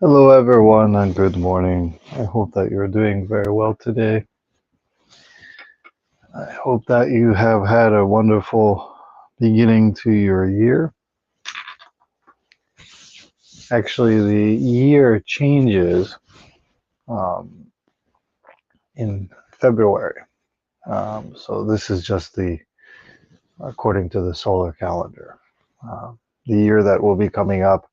Hello, everyone, and good morning. I hope that you're doing very well today. I hope that you have had a wonderful beginning to your year. Actually, the year changes um, in February. So this is just according to the solar calendar. The year that will be coming up,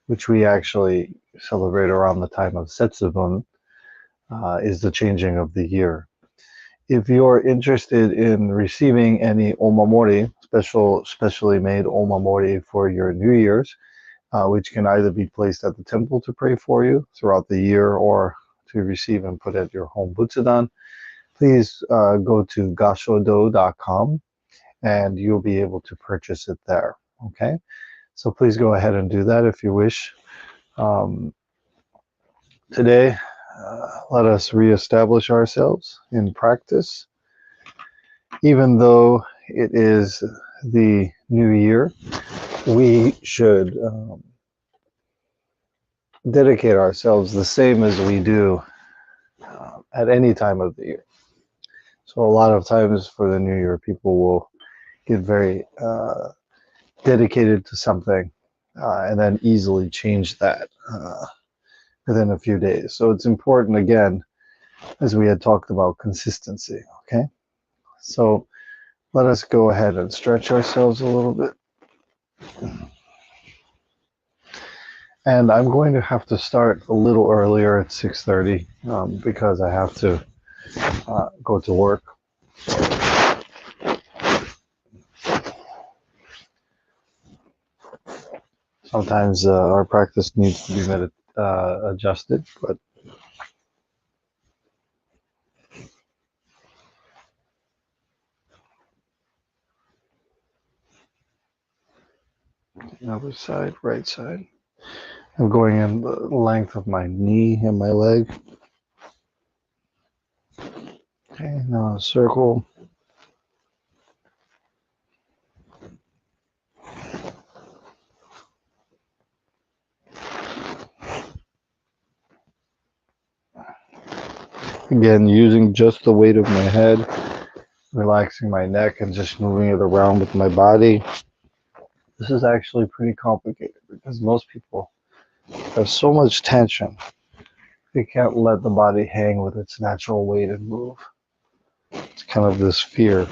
which we actually celebrate around the time of Setsubun, is the changing of the year. If you're interested in receiving any omamori, specially made omamori for your New Year's, which can either be placed at the temple to pray for you throughout the year or to receive and put at your home butsudan, please go to gashodo.com and you'll be able to purchase it there. Okay, so please go ahead and do that if you wish. Um, Today, let us reestablish ourselves in practice. Even though it is the new year, we should dedicate ourselves the same as we do at any time of the year. So a lot of times for the new year, people will get very dedicated to something and then easily change that within a few days. So it's important, again, as we had talked about, consistency. Okay, so let us go ahead and stretch ourselves a little bit. And I'm going to have to start a little earlier at 6:30 because I have to go to work. Sometimes our practice needs to be adjusted, but other side, right side. I'm going in the length of my knee and my leg. Okay, now a circle. Again, using just the weight of my head, relaxing my neck and just moving it around with my body. This is actually pretty complicated because most people have so much tension. They can't let the body hang with its natural weight and move. It's kind of this fear.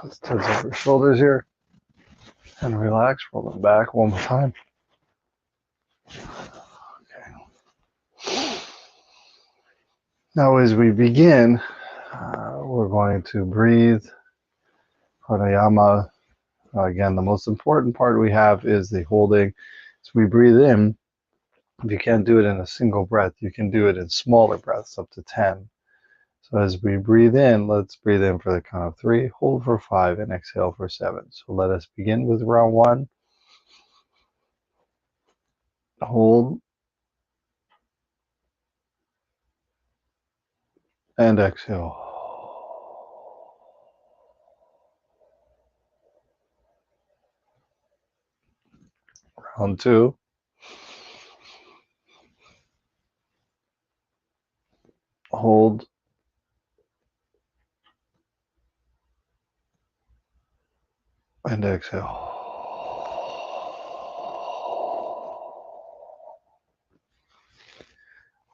Let's tense up your shoulders here and relax. Roll them back one more time. Okay. Now, as we begin, we're going to breathe pranayama. Again, the most important part we have is the holding. So we breathe in. If you can't do it in a single breath, you can do it in smaller breaths, up to 10. So as we breathe in, let's breathe in for the count of 3, hold for 5, and exhale for 7. So let us begin with round 1. Hold and exhale. Round 2. Hold and exhale.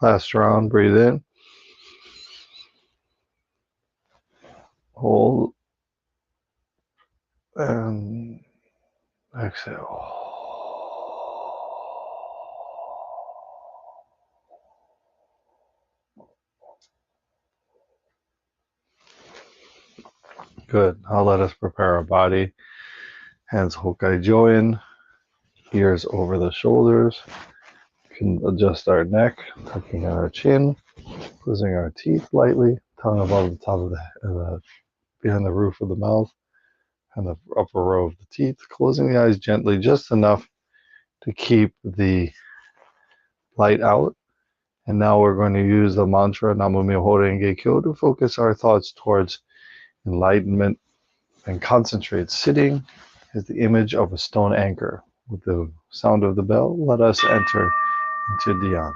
Last round, breathe in. Hold and exhale. Good. Now let us prepare our body. Hands Hokai Join, ears over the shoulders. We can adjust our neck, tucking in our chin, closing our teeth lightly, tongue above the top of behind the roof of the mouth and the upper row of the teeth, closing the eyes gently, just enough to keep the light out. And now we're going to use the mantra Namu Myoho Renge Kyo to focus our thoughts towards enlightenment and concentrate. Sitting is the image of a stone anchor. With the sound of the bell, let us enter into Dhyana.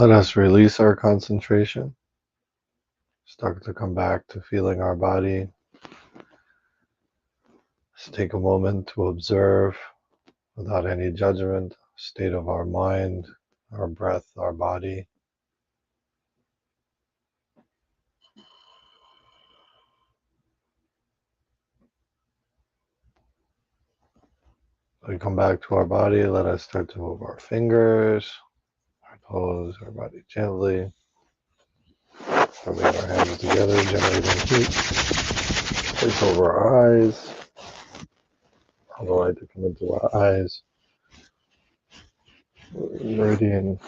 Let us release our concentration. Start to come back to feeling our body. Just take a moment to observe without any judgment, state of our mind, our breath, our body. We come back to our body. Let us start to move our fingers, our toes, our body gently. Rubbing our hands together, generating heat. Place over our eyes. Allow the light to come into our eyes. Meridian.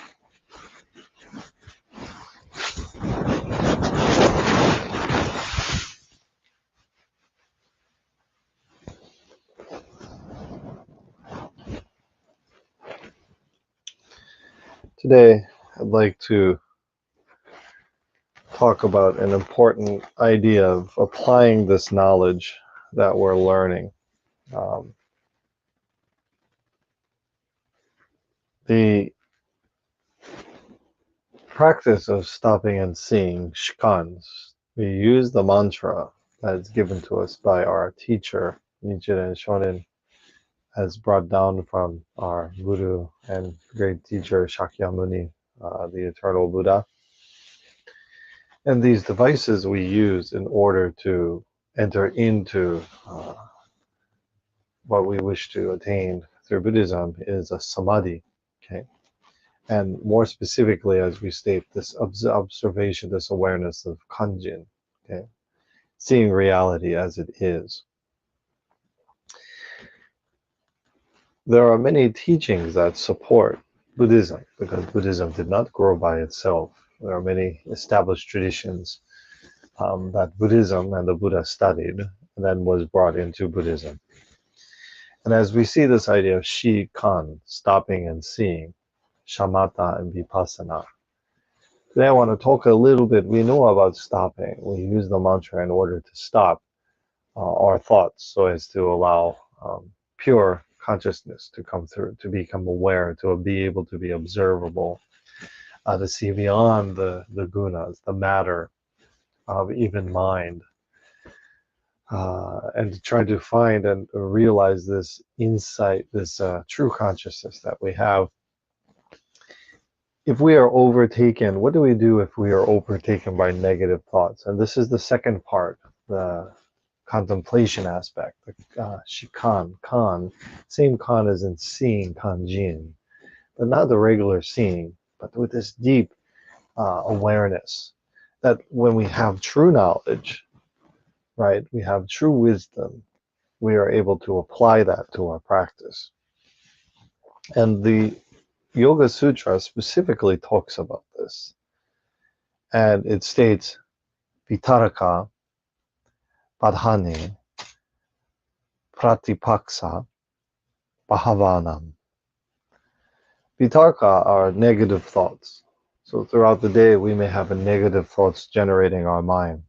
Today, I'd like to talk about an important idea of applying this knowledge that we're learning. The practice of stopping and seeing, shikans, we use the mantra that's given to us by our teacher, Nichiren Shonin, as brought down from our guru and great teacher Shakyamuni, the eternal Buddha. And these devices we use in order to enter into what we wish to attain through Buddhism is a samadhi. Okay. And more specifically, as we state, this observation, this awareness of kanjin, okay, seeing reality as it is. There are many teachings that support Buddhism, because Buddhism did not grow by itself. There are many established traditions that Buddhism and the Buddha studied and then was brought into Buddhism. And as we see this idea of shi-kan, stopping and seeing, shamatha and vipassana, today I want to talk a little bit. We know about stopping. We use the mantra in order to stop our thoughts so as to allow pure consciousness to come through, to become aware, to be able to be observable, to see beyond the gunas, the matter of even mind, and to try to find and realize this insight, this true consciousness that we have. If we are overtaken, what do we do if we are overtaken by negative thoughts? And this is the second part, the contemplation aspect, the shikan, kan, same kan as in seeing, kanjin, but not the regular seeing, but with this deep awareness that when we have true knowledge, right, we have true wisdom, we are able to apply that to our practice. And the Yoga Sutra specifically talks about this. And it states, vitaraka, padhane, pratipaksa, bhavanam. Vitarka are negative thoughts. So throughout the day, we may have a negative thoughts generating our mind.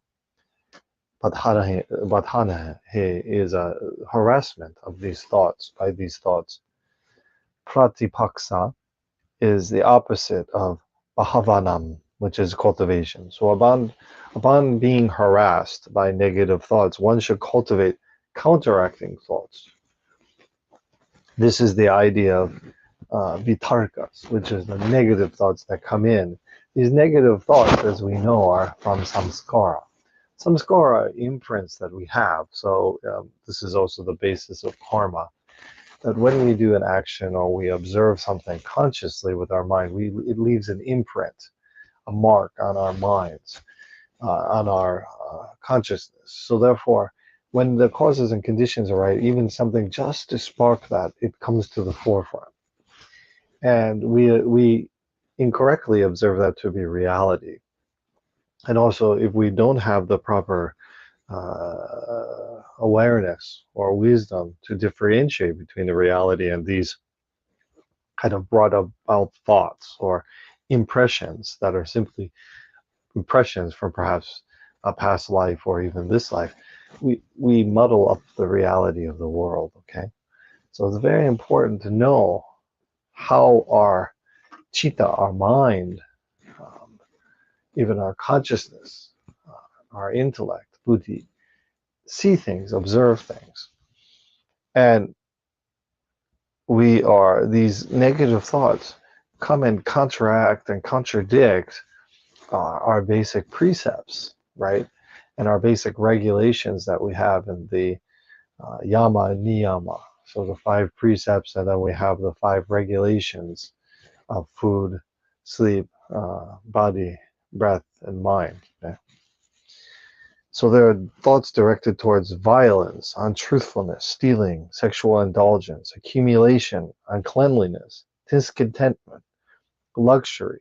Padhane is a harassment of these thoughts, by these thoughts. Pratipaksa is the opposite of bhavanam, which is cultivation. So upon being harassed by negative thoughts, one should cultivate counteracting thoughts. This is the idea of vitarkas, which is the negative thoughts that come in. These negative thoughts, as we know, are from samskara. Samskara are imprints that we have. So this is also the basis of karma. That when we do an action or we observe something consciously with our mind, it leaves an imprint, a mark on our minds, on our consciousness. So therefore, when the causes and conditions are right, even something just to spark that, it comes to the forefront. And we incorrectly observe that to be reality. And also, if we don't have the proper awareness or wisdom to differentiate between the reality and these kind of brought about thoughts or impressions that are simply impressions from perhaps a past life or even this life, we muddle up the reality of the world, okay? So it's very important to know how our chitta, our mind, even our consciousness, our intellect, buddhi, see things, observe things. And these negative thoughts come and counteract and contradict our basic precepts, right? And our basic regulations that we have in the yama and niyama. So the 5 precepts, and then we have the 5 regulations of food, sleep, body, breath, and mind. Okay? So there are thoughts directed towards violence, untruthfulness, stealing, sexual indulgence, accumulation, uncleanliness, discontentment, luxury,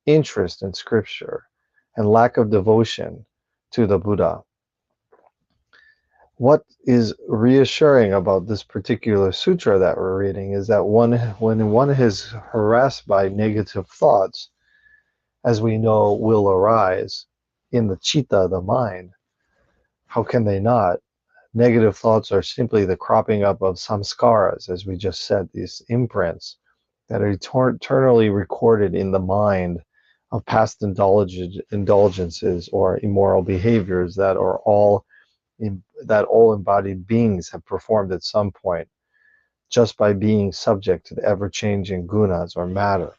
interest in scripture, and lack of devotion to the Buddha. What is reassuring about this particular sutra that we're reading is that when one is harassed by negative thoughts, as we know will arise in the citta, the mind, how can they not? Negative thoughts are simply the cropping up of samskaras, as we just said, these imprints that are eternally recorded in the mind of past indulgences or immoral behaviors that are all embodied beings have performed at some point, just by being subject to the ever-changing gunas or matter.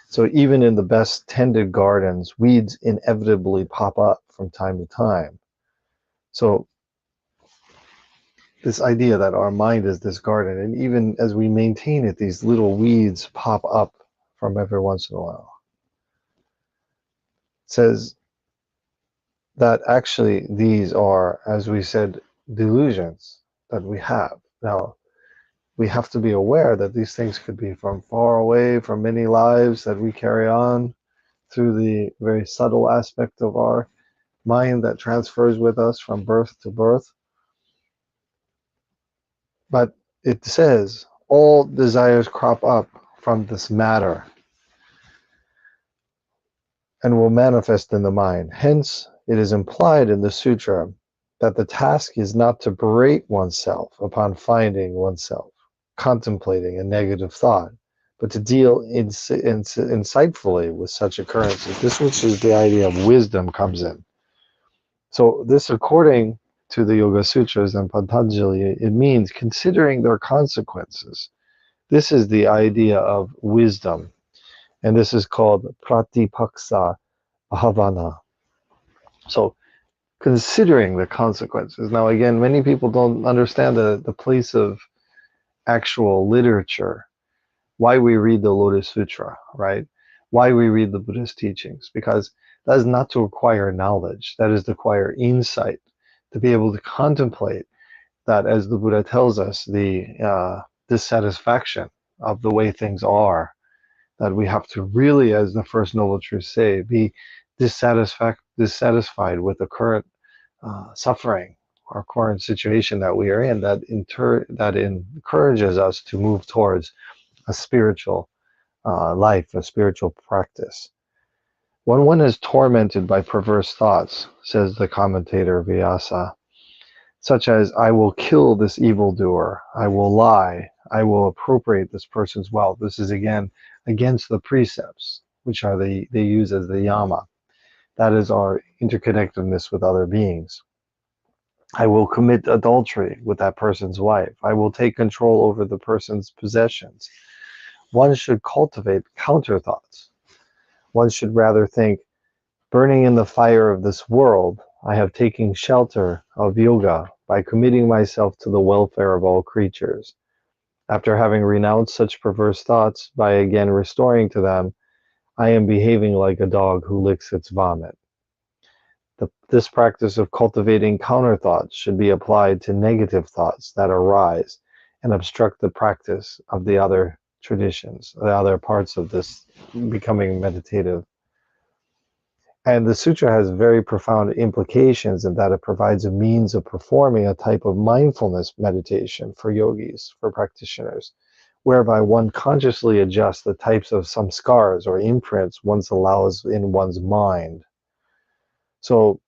So even in the best tended gardens, weeds inevitably pop up from time to time. So this idea that our mind is this garden, and even as we maintain it, these little weeds pop up from every once in a while. It says that actually these are, as we said, delusions that we have. Now, we have to be aware that these things could be from far away, from many lives that we carry on through the very subtle aspect of our mind that transfers with us from birth to birth. But it says all desires crop up from this matter and will manifest in the mind. Hence, it is implied in the sutra that the task is not to berate oneself upon finding oneself contemplating a negative thought, but to deal insightfully with such occurrences. This, which is the idea of wisdom, comes in. So this, according to the Yoga Sutras and Patanjali, it means considering their consequences. This is the idea of wisdom, and this is called pratipaksa bhavana. So considering the consequences. Now again, many people don't understand the place of actual literature, why we read the Lotus Sutra, right? Why we read the Buddhist teachings, because that is not to acquire knowledge, that is to acquire insight, to be able to contemplate that, as the Buddha tells us, the dissatisfaction of the way things are, that we have to really, as the First Noble Truths say, be dissatisfied with the current suffering or current situation that we are in, that encourages us to move towards a spiritual life, a spiritual practice. When one is tormented by perverse thoughts, says the commentator Vyasa, such as, I will kill this evildoer, I will lie, I will appropriate this person's wealth. This is again against the precepts, which are they use as the yama. That is our interconnectedness with other beings. I will commit adultery with that person's wife. I will take control over the person's possessions. One should cultivate counter thoughts. One should rather think, burning in the fire of this world, I have taken shelter of yoga by committing myself to the welfare of all creatures. After having renounced such perverse thoughts, by again restoring to them, I am behaving like a dog who licks its vomit. This practice of cultivating counter thoughts should be applied to negative thoughts that arise and obstruct the practice of the other traditions, the other parts of this becoming meditative. And the sutra has very profound implications in that it provides a means of performing a type of mindfulness meditation for yogis, for practitioners, whereby one consciously adjusts the types of samskaras or imprints one allows in one's mind. So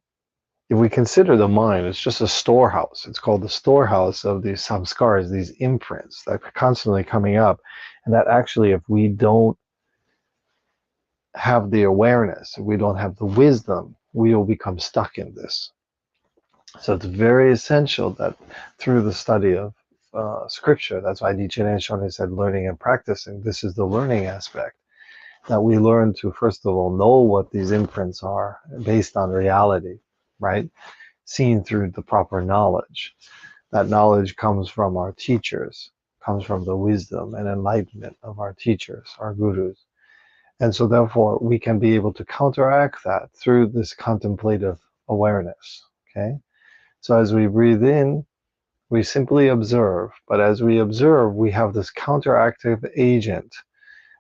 if we consider the mind, it's just a storehouse. It's called the storehouse of these samskaras, these imprints that are constantly coming up. And that actually, if we don't have the awareness, if we don't have the wisdom, we will become stuck in this. So it's very essential that through the study of scripture, that's why Nichiren Shonin said learning and practicing, this is the learning aspect, that we learn to, first of all, know what these imprints are based on reality, right? Seen through the proper knowledge. That knowledge comes from our teachers, comes from the wisdom and enlightenment of our teachers, our gurus. And so therefore we can be able to counteract that through this contemplative awareness. Okay. So as we breathe in, we simply observe, but as we observe, we have this counteractive agent,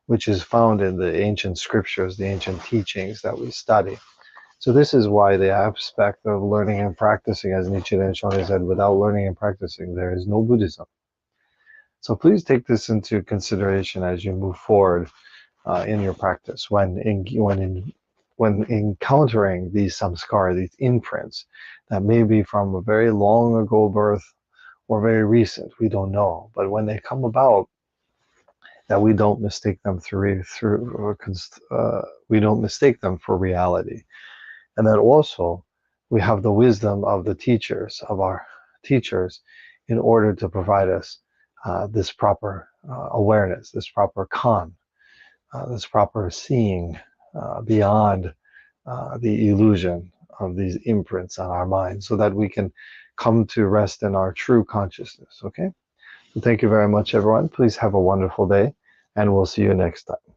which is found in the ancient scriptures, the ancient teachings that we study. So this is why the aspect of learning and practicing, as Nichiren Shonin said, without learning and practicing, there is no Buddhism. So please take this into consideration as you move forward in your practice when encountering these samskara, these imprints that may be from a very long ago birth or very recent, we don't know. But when they come about, that we don't mistake them we don't mistake them for reality, and that also we have the wisdom of the teachers, of our teachers, in order to provide us this proper awareness, this proper this proper seeing beyond the illusion of these imprints on our mind, so that we can come to rest in our true consciousness. Okay? So thank you very much, everyone. Please have a wonderful day, and we'll see you next time.